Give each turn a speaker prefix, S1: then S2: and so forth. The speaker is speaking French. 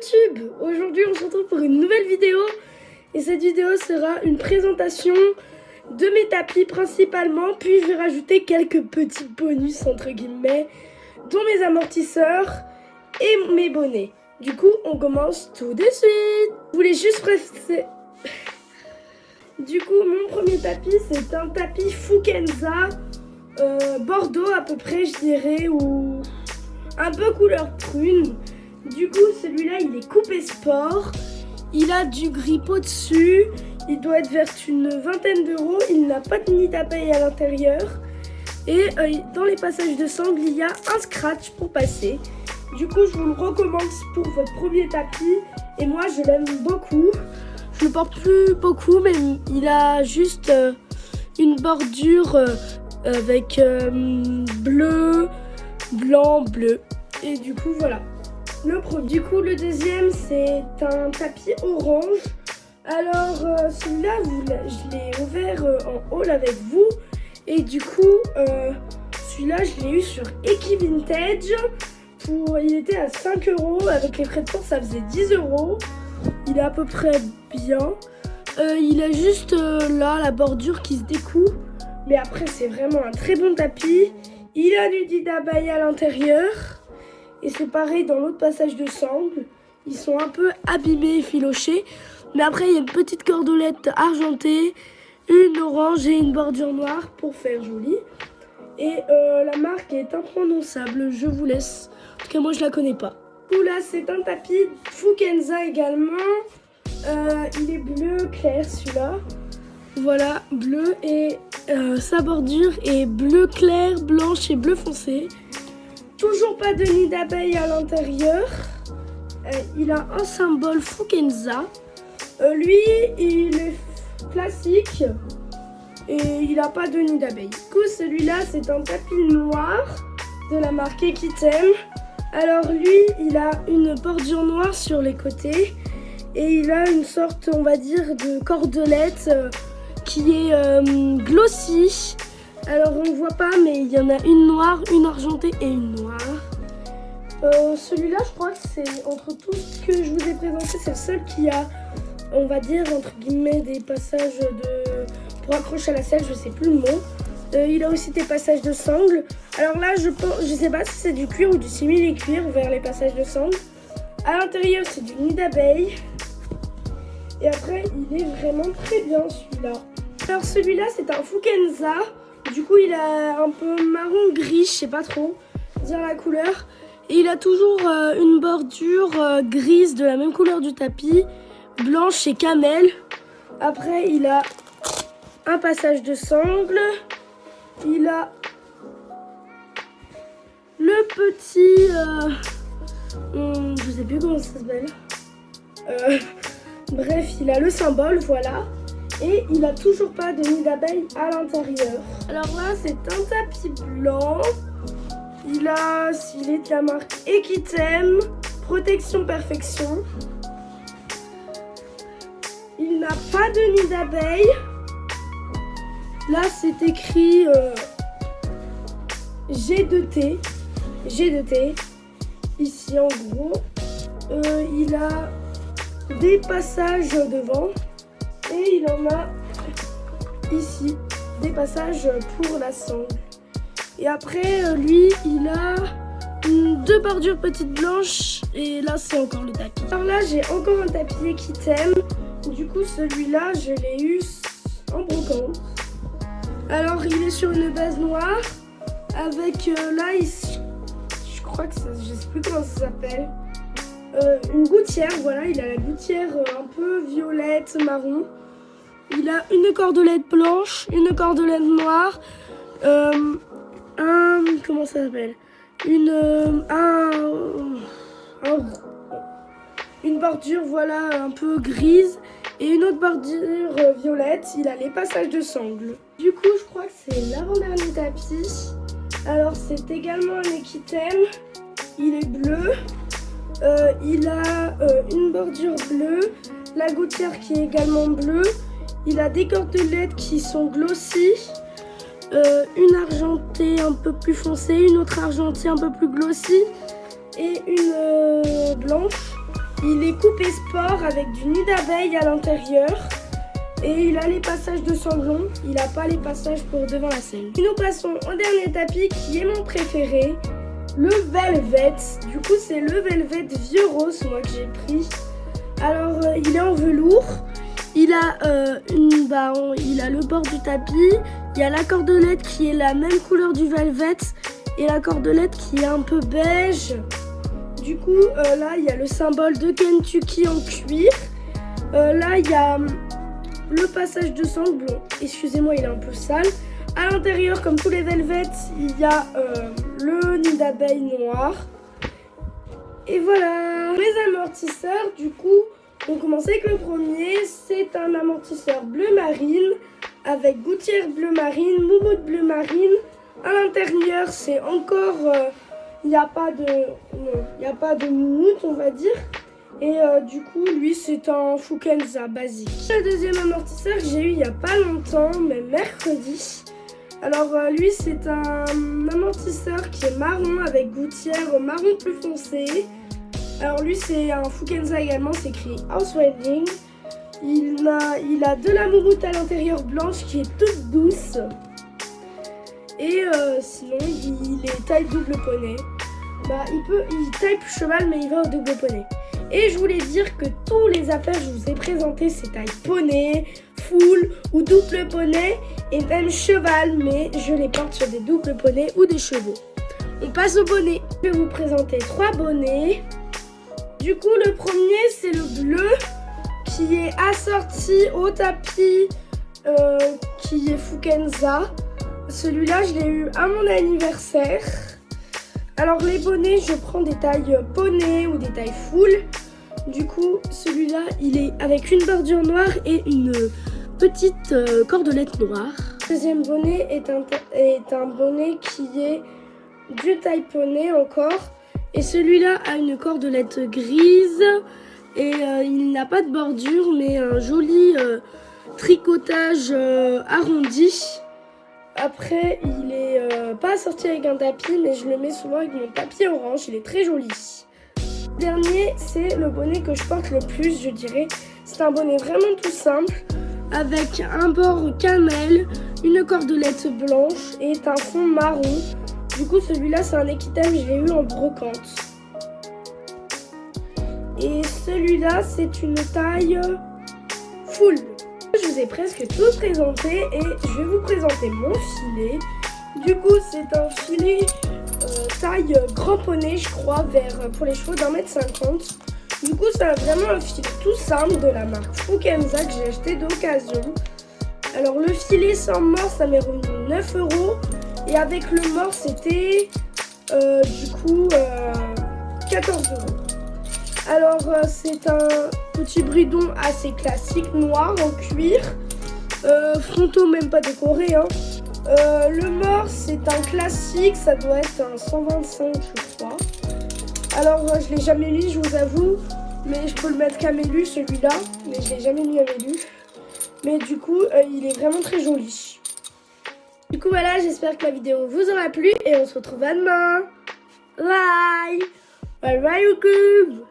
S1: YouTube! Aujourd'hui on se retrouve pour une nouvelle vidéo et cette vidéo sera une présentation de mes tapis principalement, puis je vais rajouter quelques petits bonus entre guillemets, dont mes amortisseurs et mes bonnets. Du coup on commence tout de suite. Je voulais juste préciser. Du coup mon premier tapis c'est un tapis Fukenza Bordeaux à peu près je dirais, ou un peu couleur prune. Du coup celui-là il est coupé sport, il a du grip au-dessus, il doit être vers une vingtaine d'euros, il n'a pas de nid d'abeille à l'intérieur et dans les passages de sangle il y a un scratch pour passer. Du coup je vous le recommande pour votre premier tapis et moi je l'aime beaucoup. Je le porte plus beaucoup mais il a juste une bordure avec bleu, blanc, bleu. Et du coup voilà. Du coup le deuxième c'est un tapis orange. Alors celui-là je l'ai ouvert en haul avec vous. Et du coup celui-là je l'ai eu sur Equivintage. Il était à 5 euros. Avec les frais de port ça faisait 10 euros. Il est à peu près bien. Il a juste là la bordure qui se découpe. Mais après c'est vraiment un très bon tapis. Il a du nid d'abeille à l'intérieur. Et c'est pareil dans l'autre passage de sangle. Ils sont un peu abîmés et filochés. Mais après il y a une petite cordelette argentée, une orange et une bordure noire pour faire joli. Et la marque est imprononçable, je vous laisse. En tout cas moi je la connais pas. Du coup là c'est un tapis Fukenza également. Il est bleu clair celui-là. Voilà, bleu et sa bordure est bleu clair, blanche et bleu foncé. Toujours pas de nid d'abeille à l'intérieur. Il a un symbole Fukenza. Lui, il est classique et il n'a pas de nid d'abeille. Du coup, celui-là, c'est un tapis noir de la marque Equitem. Alors lui, il a une bordure noire sur les côtés et il a une sorte, on va dire, de cordelette qui est glossy. Alors on ne voit pas mais il y en a une noire, une argentée et une noire. Celui-là je crois que c'est entre tout ce que je vous ai présenté, c'est le seul qui a, on va dire entre guillemets, des passages pour accrocher à la selle, je sais plus le mot. Il a aussi des passages de sangle. Alors là je sais pas si c'est du cuir ou du simili-cuir vers les passages de sangle. À l'intérieur c'est du nid d'abeille. Et après il est vraiment très bien celui-là. Alors celui-là c'est un Fukenza. Du coup il a un peu marron gris, je sais pas trop dire la couleur. Et il a toujours une bordure grise de la même couleur du tapis, blanche et camel. Après il a un passage de sangle. Il a le petit je sais plus comment ça s'appelle. Bref, il a le symbole, voilà. Et il a toujours pas de nid d'abeille à l'intérieur. Alors là, c'est un tapis blanc. Il est de la marque Equitem, protection perfection. Il n'a pas de nid d'abeille. Là, c'est écrit G2T. G2T. Ici, en gros, il a des passages devant. Et il en a ici des passages pour la sangle. Et après lui il a deux bordures petites blanches. Et là c'est encore le tapis. Alors là j'ai encore un tapis Equitem. Du coup celui-là je l'ai eu en brocante. Alors il est sur une base noire. Avec là je crois que je sais plus comment ça s'appelle, une gouttière. Voilà, il a la gouttière un peu violette marron. Il a une cordelette blanche, une cordelette noire, comment ça s'appelle, une bordure voilà un peu grise et une autre bordure violette. Il a les passages de sangle. Du coup je crois que c'est l'avant-dernier tapis. Alors c'est également un Equitem. Il est bleu. Il a une bordure bleue, la gouttière qui est également bleue. Il a des cordelettes qui sont glossy, une argentée un peu plus foncée, une autre argentée un peu plus glossy et une blanche. Il est coupé sport avec du nid d'abeille à l'intérieur. Et il a les passages de sanglon, il n'a pas les passages pour devant la selle. Nous passons au dernier tapis qui est mon préféré, le Velvet. Du coup c'est le Velvet vieux rose moi que j'ai pris. Alors il est en velours, il a le bord du tapis, il y a la cordelette qui est la même couleur du Velvet et la cordelette qui est un peu beige. Du coup là il y a le symbole de Kentucky en cuir. Là il y a le passage de sanglon, excusez-moi il est un peu sale. À l'intérieur comme tous les Velvets il y a le nid d'abeille noir. Et voilà. Les amortisseurs du coup on commence avec le premier. C'est un amortisseur bleu marine avec gouttière bleu marine, moumoute bleu marine. À l'intérieur c'est encore il n'y a pas de moumoute on va dire. Et du coup, lui, c'est un Fukenza basique. Le deuxième amortisseur que j'ai eu il n'y a pas longtemps, mais mercredi. Alors lui, c'est un amortisseur qui est marron avec gouttière marron plus foncé. Alors lui, c'est un Fukenza également, c'est écrit House Wedding. Il a de la moumoute à l'intérieur blanche qui est toute douce. Et sinon, il est taille double poney. Il taille cheval, mais il va au double poney. Et je voulais dire que tous les affaires que je vous ai présentées, c'est taille poney, full ou double poney et même cheval, mais je les porte sur des doubles poneys ou des chevaux. On passe au bonnet. Je vais vous présenter 3 bonnets. Du coup, le premier, c'est le bleu qui est assorti au tapis qui est Fukenza. Celui-là, je l'ai eu à mon anniversaire. Alors les bonnets, je prends des tailles poney ou des tailles full. Du coup, celui-là, il est avec une bordure noire et une petite cordelette noire. Le deuxième bonnet est un bonnet qui est du taille poney encore. Et celui-là a une cordelette grise et il n'a pas de bordure mais un joli tricotage arrondi. Après, il est pas assorti avec un tapis, mais je le mets souvent avec mon tapis orange. Il est très joli. Le dernier, c'est le bonnet que je porte le plus, je dirais. C'est un bonnet vraiment tout simple, avec un bord camel, une cordelette blanche et un fond marron. Du coup, celui-là, c'est un équitable, je l'ai eu en brocante. Et celui-là, c'est une taille full. Je vous ai presque tout présenté et je vais vous présenter mon filet. Du coup, c'est un filet taille grand poney, je crois, pour les chevaux d'1,50 m. Du coup, c'est vraiment un filet tout simple de la marque Fukenza que j'ai acheté d'occasion. Alors, le filet sans mort, ça m'est revenu 9 €. Et avec le mort, c'était 14 €. Alors, c'est un petit bridon assez classique, noir, en cuir. Frontaux même pas décoré. Hein. Le mort, c'est un classique, ça doit être un 125, je crois. Alors, je l'ai jamais mis, je vous avoue. Mais je peux le mettre qu'à Mélu, celui-là. Mais je l'ai jamais mis à Mélu. Mais du coup, il est vraiment très joli. Du coup, voilà, j'espère que la vidéo vous aura plu. Et on se retrouve à demain. Bye. Bye bye YouTube.